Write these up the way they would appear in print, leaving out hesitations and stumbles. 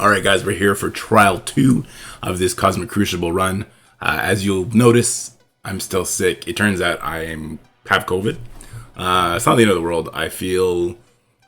Alright guys, we're here for trial 2 of this Cosmic Crucible run. As you'll notice, I'm still sick. It turns out I have COVID. It's not the end of the world. I feel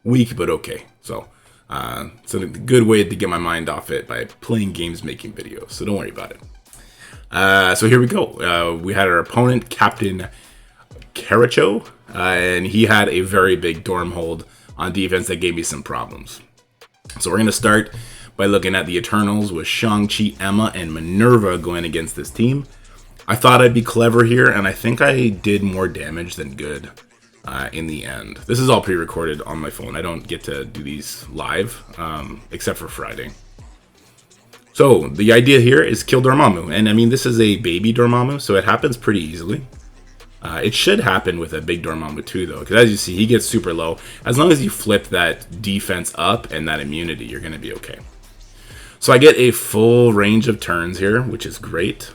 weak, but okay. So it's a good way to get my mind off it by playing games, making videos. So don't worry about it. So here we go. We had our opponent, Captain Caracho, and he had a very big Dormhold on defense that gave me some problems. So we're going to start by looking at the Eternals with Shang-Chi, Emma, and Minerva going against this team. I thought I'd be clever here, and I think I did more damage than good in the end. This is all pre-recorded on my phone. I don't get to do these live, except for Friday. So the idea here is kill Dormammu, and I mean this is a baby Dormammu, so it happens pretty easily. It should happen with a big Dormammu too, though, because as you see, he gets super low. As long as you flip that defense up and that immunity, you're going to be okay. So I get a full range of turns here, which is great.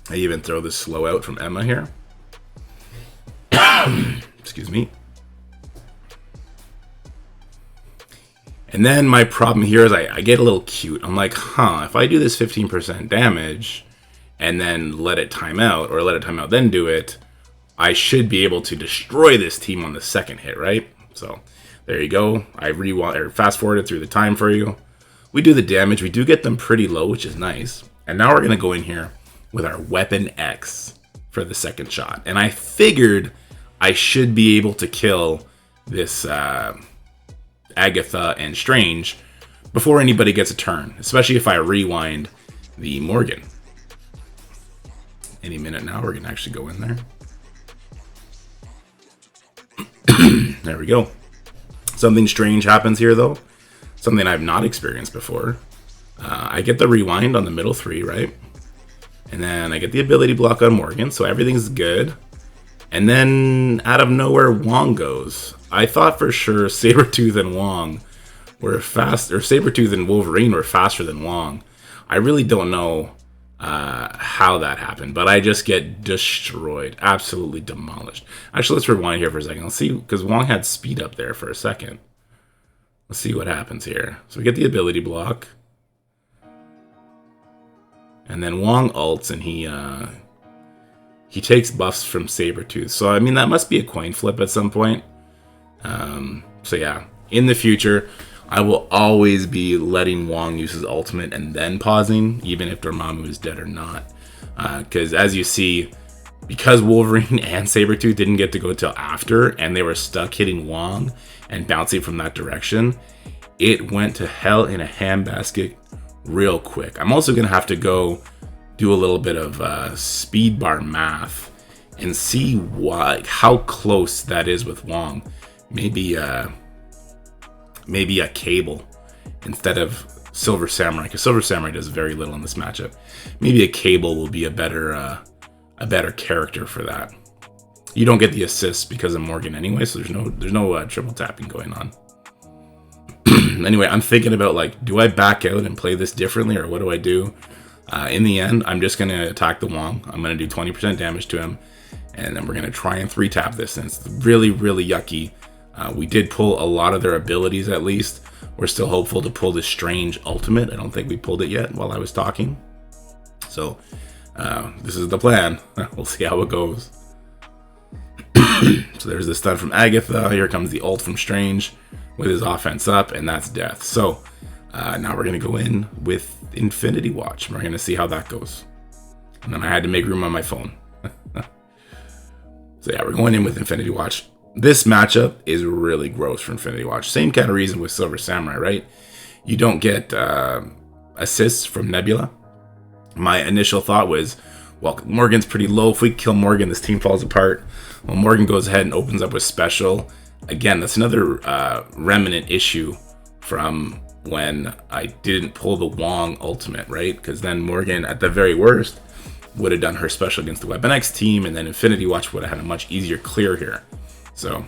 I even throw this slow out from Emma here. Excuse me. And then my problem here is I get a little cute. I'm like, if I do this 15% damage and then let it time out, or let it time out then do it, I should be able to destroy this team on the second hit, right? So there you go. I fast forwarded through the time for you. We do the damage. We do get them pretty low, which is nice. And now we're going to go in here with our Weapon X for the second shot. And I figured I should be able to kill this Agatha and Strange before anybody gets a turn, especially if I rewind the Morgan. Any minute now, we're going to actually go in there. There we go. Something strange happens here, though. Something I've not experienced before. I get the rewind on the middle 3, right? And then I get the ability block on Morgan, so everything's good. And then out of nowhere, Wong goes. I thought for sure Sabretooth and Wong were fast, or Sabretooth and Wolverine were faster than Wong. I really don't know how that happened, but I just get destroyed, absolutely demolished. Actually, let's rewind here for a second. Let's see, because Wong had speed up there for a second. Let's see what happens here. So we get the ability block, and then Wong ults, and he takes buffs from Sabretooth. So I mean that must be a coin flip at some point. So yeah, in the future, I will always be letting Wong use his ultimate and then pausing, even if Dormammu is dead or not. Because as you see, because Wolverine and Sabretooth didn't get to go till after, and they were stuck hitting Wong and bouncing from that direction, it went to hell in a handbasket real quick. I'm also going to have to go do a little bit of speed bar math and see how close that is with Wong. Maybe a Cable instead of Silver Samurai, because Silver Samurai does very little in this matchup. Maybe a Cable will be a better character for that. You don't get the assist because of Morgan anyway, so there's no triple tapping going on. Anyway, I'm thinking about do I back out and play this differently, or what do I do? In the end, I'm just going to attack the Wong. I'm going to do 20% damage to him, and then we're going to try and 3-tap this, and it's really, really yucky. We did pull a lot of their abilities, at least. We're still hopeful to pull the Strange ultimate. I don't think we pulled it yet while I was talking. So, this is the plan. We'll see how it goes. So there's the stun from Agatha. Here comes the ult from Strange with his offense up, and that's death. So, now we're going to go in with Infinity Watch. We're going to see how that goes. And then I had to make room on my phone. So yeah, we're going in with Infinity Watch. This matchup is really gross for Infinity Watch. Same kind of reason with Silver Samurai, right? You don't get assists from Nebula. My initial thought was, well, Morgan's pretty low. If we kill Morgan, this team falls apart. Well, Morgan goes ahead and opens up with special. Again, that's another remnant issue from when I didn't pull the Wong ultimate, right? Because then Morgan, at the very worst, would have done her special against the Weapon X team, and then Infinity Watch would have had a much easier clear here. So,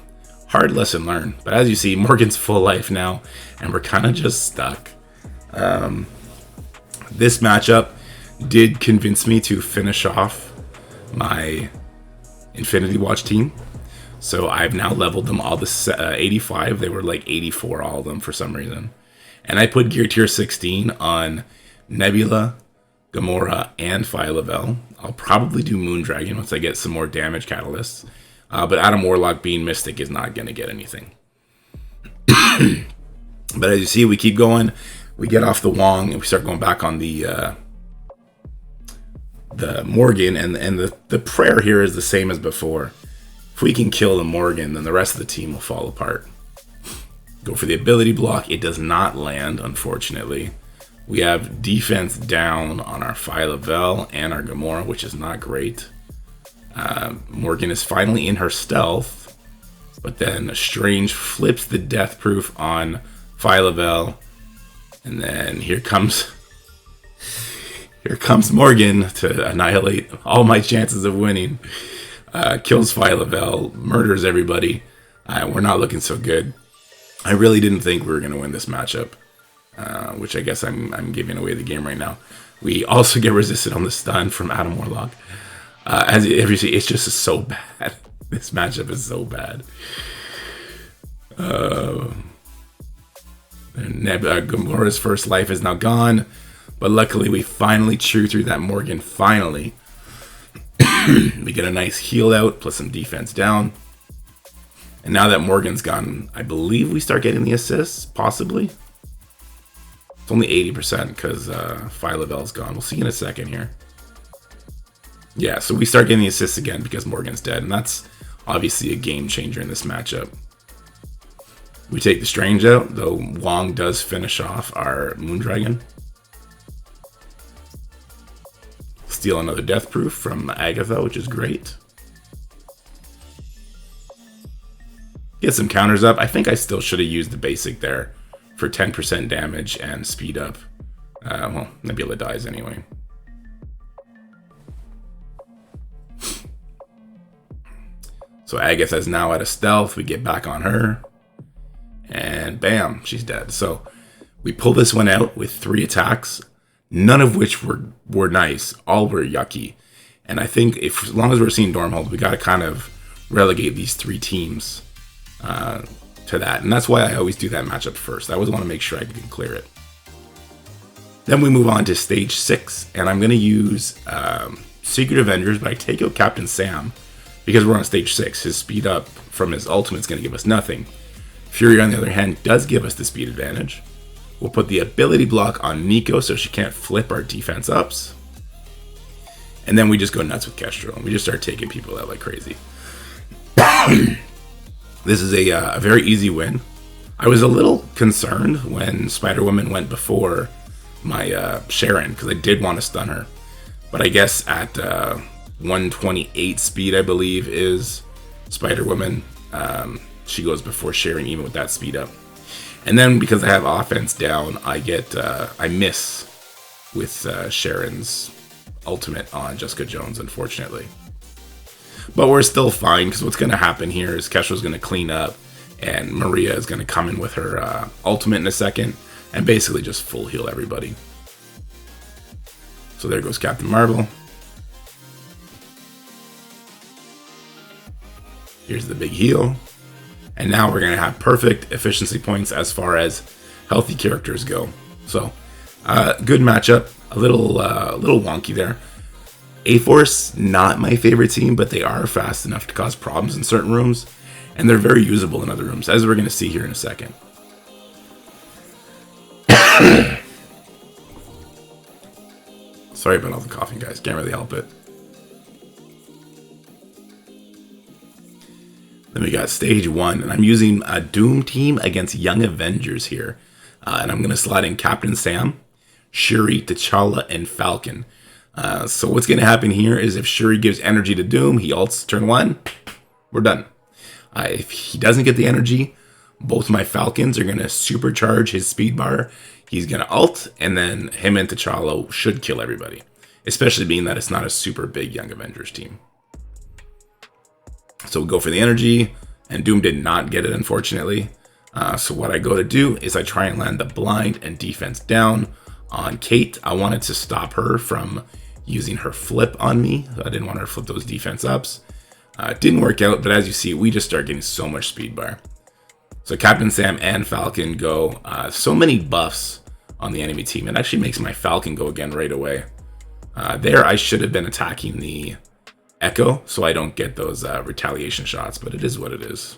hard lesson learned. But as you see, Morgan's full life now, and we're kind of just stuck. This matchup did convince me to finish off my Infinity Watch team. So I've now leveled them all to 85. They were like 84, all of them, for some reason. And I put gear tier 16 on Nebula, Gamora, and Phyla-Vell. I'll probably do Moondragon once I get some more damage catalysts. But Adam Warlock being Mystic is not going to get anything. But as you see, we keep going. We get off the Wong and we start going back on the Morgan. And the prayer here is the same as before. If we can kill the Morgan, then the rest of the team will fall apart. Go for the ability block. It does not land, unfortunately. We have defense down on our Phyla-Vell and our Gamora, which is not great. Morgan is finally in her stealth, but then Strange flips the death proof on Phyla-Vell, and then here comes Morgan to annihilate all my chances of winning. Kills Phyla-Vell, murders everybody. We're not looking so good. I really didn't think we were going to win this matchup, which I guess I'm giving away the game right now. We also get resisted on the stun from Adam Warlock. As you see, it's just so bad. This matchup is so bad. Gamora's first life is now gone, but luckily we finally chew through that Morgan. Finally, we get a nice heal out plus some defense down. And now that Morgan's gone, I believe we start getting the assists, possibly. It's only 80% because Phyla-Vell's gone. We'll see in a second here. Yeah, so we start getting the assists again because Morgan's dead, and that's obviously a game changer in this matchup. We take the Strange out, though Wong does finish off our Moondragon. Steal another death proof from Agatha, which is great. Get some counters up. I think I still should have used the basic there for 10% damage and speed up. Well, Nebula dies anyway. So Agatha's now out of stealth. We get back on her. And bam, she's dead. So we pull this one out with 3 attacks, none of which were nice. All were yucky. And I think as long as we're seeing Dormhold, we got to kind of relegate these 3 teams to that. And that's why I always do that matchup first. I always want to make sure I can clear it. Then we move on to stage 6. And I'm going to use Secret Avengers, but I take out Captain Sam. Because we're on stage 6, his speed up from his ultimate is going to give us nothing. Fury, on the other hand, does give us the speed advantage. We'll put the ability block on Nico so she can't flip our defense ups. And then we just go nuts with Kestrel, and we just start taking people out like crazy. This is a very easy win. I was a little concerned when Spider-Woman went before my Sharon, because I did want to stun her. But I guess at 128 speed, I believe, is Spider-Woman. She goes before Sharon, even with that speed up. And then because I have offense down, I miss with Sharon's ultimate on Jessica Jones, unfortunately. But we're still fine, because what's going to happen here is Kestrel's going to clean up, and Maria is going to come in with her ultimate in a second, and basically just full heal everybody. So there goes Captain Marvel. Here's the big heal. And now we're going to have perfect efficiency points as far as healthy characters go. So, good matchup. A little wonky there. A-Force, not my favorite team, but they are fast enough to cause problems in certain rooms. And they're very usable in other rooms, as we're going to see here in a second. Sorry about all the coughing, guys. Can't really help it. Then we got stage 1, and I'm using a Doom team against Young Avengers here. And I'm going to slide in Captain Sam, Shuri, T'Challa, and Falcon. So what's going to happen here is if Shuri gives energy to Doom, he ults turn 1, we're done. If he doesn't get the energy, both my Falcons are going to supercharge his speed bar. He's going to ult, and then him and T'Challa should kill everybody. Especially being that it's not a super big Young Avengers team. So we'll go for the energy, and Doom did not get it, unfortunately. So what I go to do is I try and land the blind and defense down on Kate. I wanted to stop her from using her flip on me. I didn't want her to flip those defense ups. It didn't work out, but as you see, we just start getting so much speed bar. So Captain Sam and Falcon go. So many buffs on the enemy team. It actually makes my Falcon go again right away. There, I should have been attacking the Echo, so I don't get those retaliation shots, but it is what it is.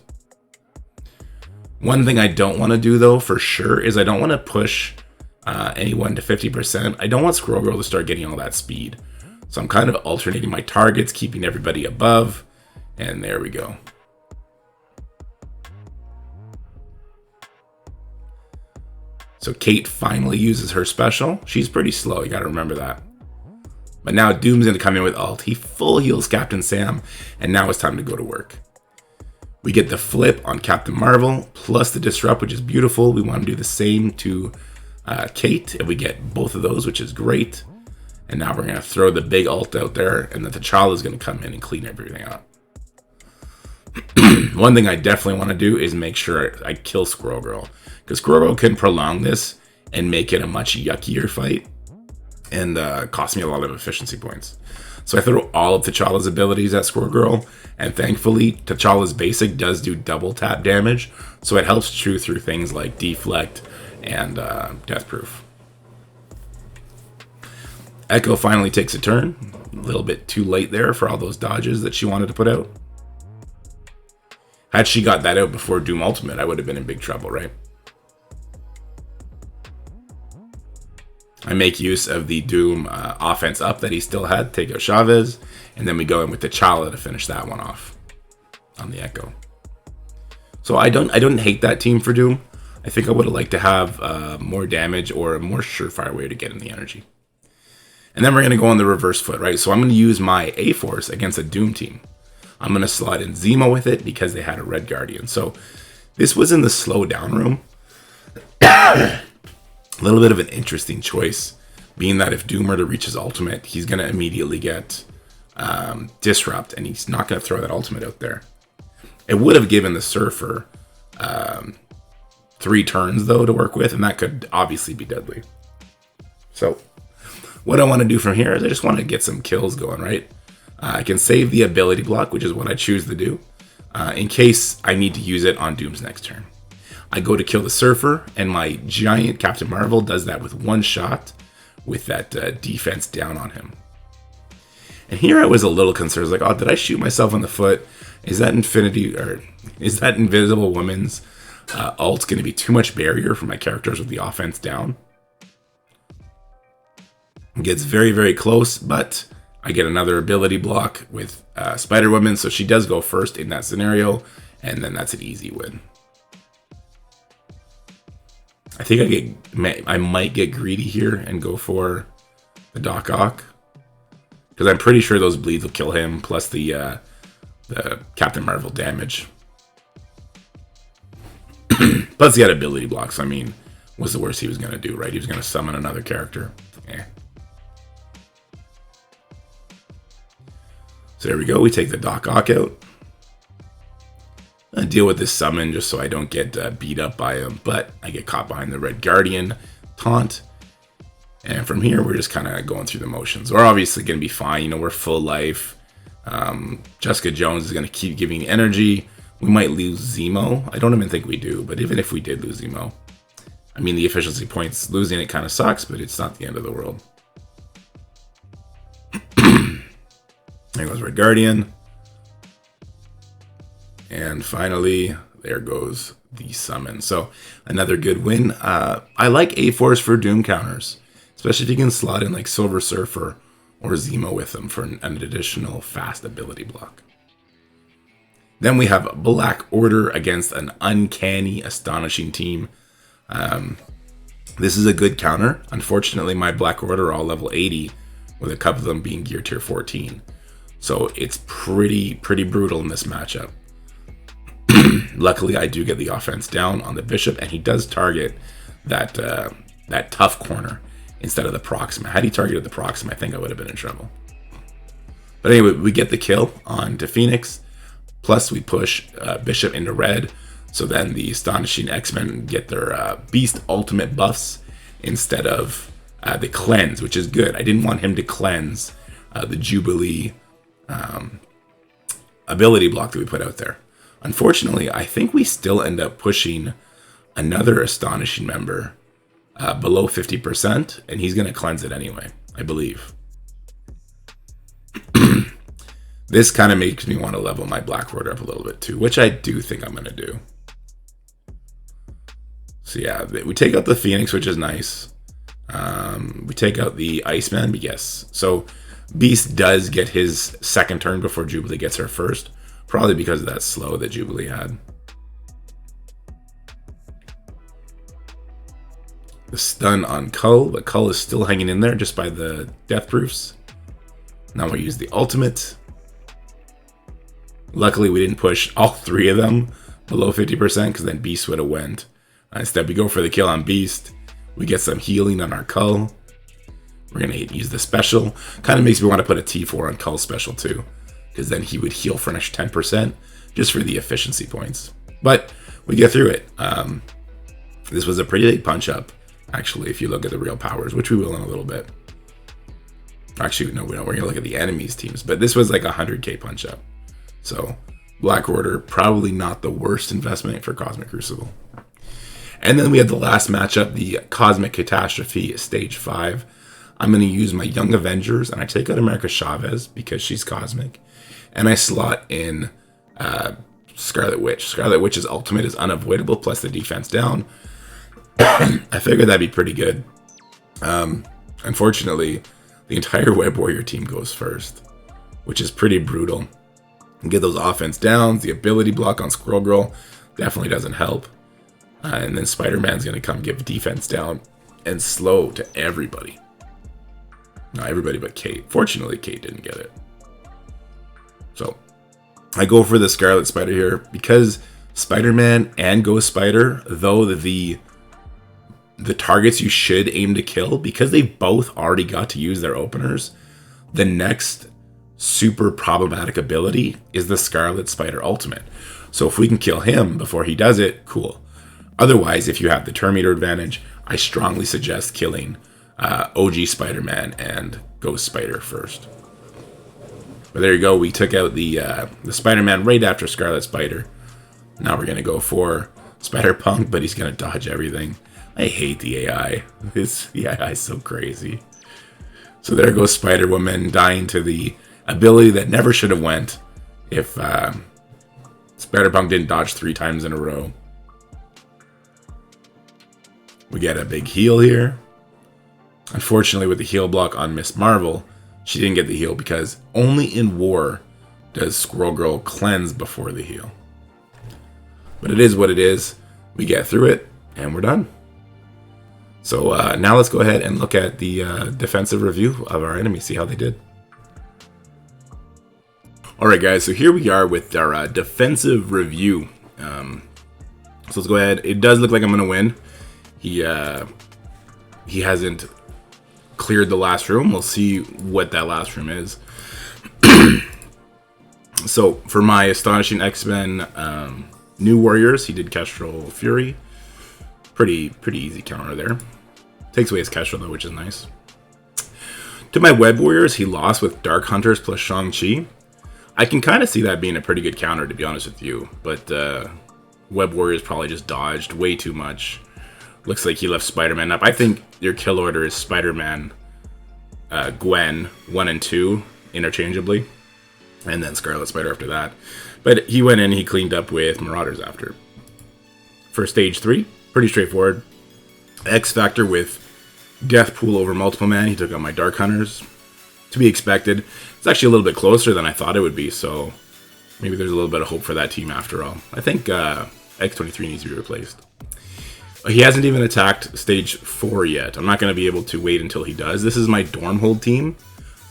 One thing I don't want to do, though, for sure, is I don't want to push anyone to 50%. I don't want Squirrel Girl to start getting all that speed. So I'm kind of alternating my targets, keeping everybody above, and there we go. So Kate finally uses her special. She's pretty slow, you gotta remember that. But now Doom's gonna come in with ult. He full heals Captain Sam, and now it's time to go to work. We get the flip on Captain Marvel, plus the disrupt, which is beautiful. We want to do the same to Kate, and we get both of those, which is great. And now we're gonna throw the big ult out there, and then T'Challa is gonna come in and clean everything up. One thing I definitely want to do is make sure I kill Squirrel Girl, because Squirrel Girl can prolong this and make it a much yuckier fight, and cost me a lot of efficiency points. So I throw all of T'Challa's abilities at Squirrel Girl, and thankfully T'Challa's basic does do double tap damage, so it helps chew through things like deflect and deathproof. Echo finally takes a turn. A little bit too late there for all those dodges that she wanted to put out. Had she got that out before Doom Ultimate, I would have been in big trouble, right? I make use of the Doom offense up that he still had, take out Chavez, and then we go in with T'Challa to finish that one off on the Echo. So I don't hate that team for Doom. I think I would have liked to have more damage or a more surefire way to get in the energy. And then we're going to go on the reverse foot, right? So I'm going to use my A-Force against a Doom team. I'm going to slot in Zemo with it because they had a Red Guardian. So this was in the slow down room. A little bit of an interesting choice, being that if Doom were to reach his ultimate, he's going to immediately get disrupt, and he's not going to throw that ultimate out there. It would have given the Surfer 3 turns, though, to work with, and that could obviously be deadly. So what I want to do from here is I just want to get some kills going, right? I can save the ability block, which is what I choose to do, in case I need to use it on Doom's next turn. I go to kill the Surfer, and my giant Captain Marvel does that with one shot with that defense down on him. And here I was a little concerned. I was like, oh, did I shoot myself in the foot? Is that Invisible Woman's ult going to be too much barrier for my characters with the offense down? It gets very, very close, but I get another ability block with Spider-Woman, so she does go first in that scenario, and then that's an easy win. I think I might get greedy here and go for the Doc Ock, because I'm pretty sure those bleeds will kill him, plus the Captain Marvel damage. Plus he had ability blocks, so I mean, what's the worst he was going to do, right? He was going to summon another character. So there we go, we take the Doc Ock out. I deal with this summon just so I don't get beat up by him, but I get caught behind the Red Guardian taunt. And from here, we're just kind of going through the motions. We're obviously going to be fine, you know, we're full life. Jessica Jones is going to keep giving energy. We might lose Zemo. I don't even think we do, but even if we did lose Zemo, I mean, the efficiency points, losing it kind of sucks, but it's not the end of the world. There goes Red Guardian. And finally, there goes the summon. So another good win. I like A-Force for Doom counters, especially if you can slot in like Silver Surfer or Zemo with them for an additional fast ability block. Then we have Black Order against an uncanny, astonishing team. This is a good counter. Unfortunately, my Black Order are all level 80, with a couple of them being gear tier 14. So it's pretty brutal in this matchup. Luckily, I do get the offense down on the Bishop, and he does target that tough corner instead of the Proxima. Had he targeted the Proxima, I think I would have been in trouble. But anyway, we get the kill on to Phoenix. Plus, we push Bishop into red. So then the Astonishing X-Men get their Beast Ultimate buffs instead of the Cleanse, which is good. I didn't want him to cleanse the Jubilee ability block that we put out there. Unfortunately, I think we still end up pushing another astonishing member below 50%, and he's going to cleanse it anyway, I believe. This kind of makes me want to level my Black Order up a little bit too, which I do think I'm going to do. So yeah, we take out the Phoenix, which is nice. We take out the Iceman, but yes. So Beast does get his second turn before Jubilee gets her first. Probably because of that slow that Jubilee had. The stun on Cull, but Cull is still hanging in there just by the death proofs. Now we use the ultimate. Luckily, we didn't push all three of them below 50% because then Beast would have went. Instead, we go for the kill on Beast. We get some healing on our Cull. We're going to use the special. Kind of makes me want to put a T4 on Cull's special too, because then he would heal for an extra 10% just for the efficiency points. But we get through it. This was a pretty big punch up, actually, if you look at the real powers, which we will in a little bit. Actually, no, we don't. We're going to look at the enemy's teams, but this was like a 100k punch up. So Black Order, probably not the worst investment for Cosmic Crucible. And then we have the last matchup, the Cosmic Catastrophe Stage 5. I'm going to use my Young Avengers, and I take out America Chavez because she's Cosmic. And I slot in Scarlet Witch. Scarlet Witch's ultimate is unavoidable, plus the defense down. I figured that'd be pretty good. Unfortunately, the entire Web Warrior team goes first, which is pretty brutal. And get those offense downs. The ability block on Squirrel Girl definitely doesn't help. And then Spider-Man's going to come give defense down and slow to everybody. Not everybody but Kate. Fortunately, Kate didn't get it. So I go for the Scarlet Spider here because Spider-Man and Ghost Spider, though the targets you should aim to kill, because they both already got to use their openers, the next super problematic ability is the Scarlet Spider ultimate. So if we can kill him before he does it, cool. Otherwise, if you have the turn meter advantage, I strongly suggest killing OG Spider-Man and Ghost Spider first. But there you go. We took out the Spider-Man right after Scarlet Spider. Now we're going to go for Spider-Punk, but he's going to dodge everything. I hate the AI. The AI is so crazy. So there goes Spider-Woman dying to the ability that never should have went if Spider-Punk didn't dodge 3 times in a row. We get a big heal here. Unfortunately, with the heal block on Miss Marvel, she didn't get the heal because only in war does Squirrel Girl cleanse before the heal. But it is what it is. We get through it, and we're done. So now let's go ahead and look at the defensive review of our enemy, see how they did. Alright guys, so here we are with our defensive review. So let's go ahead. It does look like I'm going to win. He hasn't cleared the last room. We'll see what that last room is. So for my Astonishing X-Men New Warriors, he did Kestrel Fury. Pretty easy counter there. Takes away his Kestrel though, which is nice. To my Web Warriors, he lost with Dark Hunters plus Shang-Chi. I can kind of see that being a pretty good counter, to be honest with you. But Web Warriors probably just dodged way too much. Looks like he left Spider-Man up. I think your kill order is Spider-Man, Gwen, 1 and 2, interchangeably. And then Scarlet Spider after that. But he went in, he cleaned up with Marauders after. For Stage 3, pretty straightforward. X-Factor with Death Pool over Multiple Man. He took out my Dark Hunters. To be expected. It's actually a little bit closer than I thought it would be, so maybe there's a little bit of hope for that team after all. I think X-23 needs to be replaced. He hasn't even attacked Stage 4 yet. I'm not going to be able to wait until he does. This is my Dormhold team,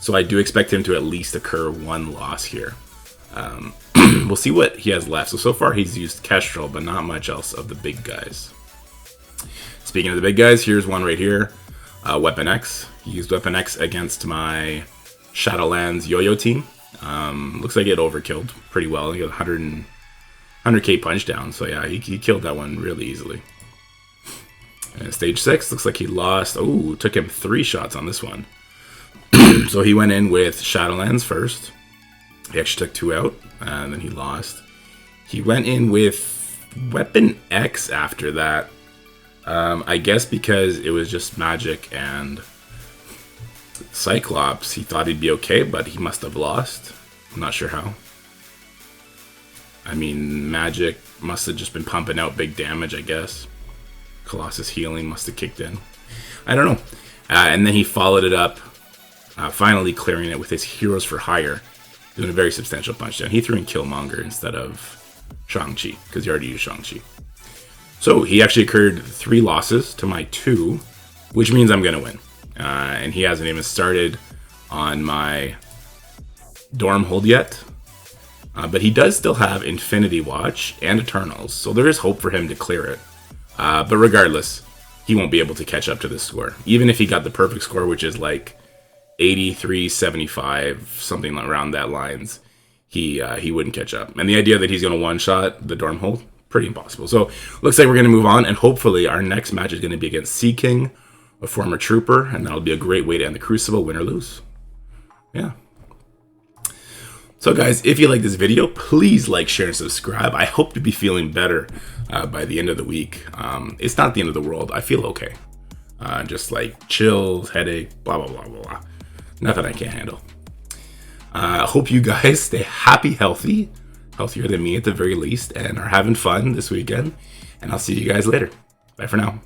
so I do expect him to at least occur 1 loss here. We'll see what he has left. So far he's used Kestrel, but not much else of the big guys. Speaking of the big guys, here's one right here. Weapon X. He used Weapon X against my Shadowlands Yo-Yo team. Looks like it overkilled pretty well. He got 100k punch down. So yeah, he killed that one really easily. And Stage 6, looks like he lost. Oh, took him 3 shots on this one. So he went in with Shadowlands first. He actually took 2 out, and then he lost. He went in with Weapon X after that. I guess because it was just magic and Cyclops, he thought he'd be okay, but he must have lost. I'm not sure how. I mean, magic must have just been pumping out big damage, I guess. Colossus healing must have kicked in. I don't know. And then he followed it up, finally clearing it with his Heroes for Hire, doing a very substantial punch down. He threw in Killmonger instead of Shang-Chi, because he already used Shang-Chi. So he actually incurred 3 losses to my 2, which means I'm going to win. And he hasn't even started on my Dormhold yet. But he does still have Infinity Watch and Eternals, so there is hope for him to clear it. But regardless, he won't be able to catch up to this score. Even if he got the perfect score, which is like 83-75, something around that lines, he wouldn't catch up. And the idea that he's going to one-shot the Dormhold, pretty impossible. So looks like we're going to move on, and hopefully our next match is going to be against Sea King, a former trooper, and that'll be a great way to end the Crucible, win or lose. Yeah. So guys, if you like this video, please like, share, and subscribe. I hope to be feeling better by the end of the week. It's not the end of the world. I feel okay. Just like chills, headache, blah, blah, blah, blah, blah. Nothing I can't handle. I hope you guys stay happy, healthy, healthier than me at the very least, and are having fun this weekend. And I'll see you guys later. Bye for now.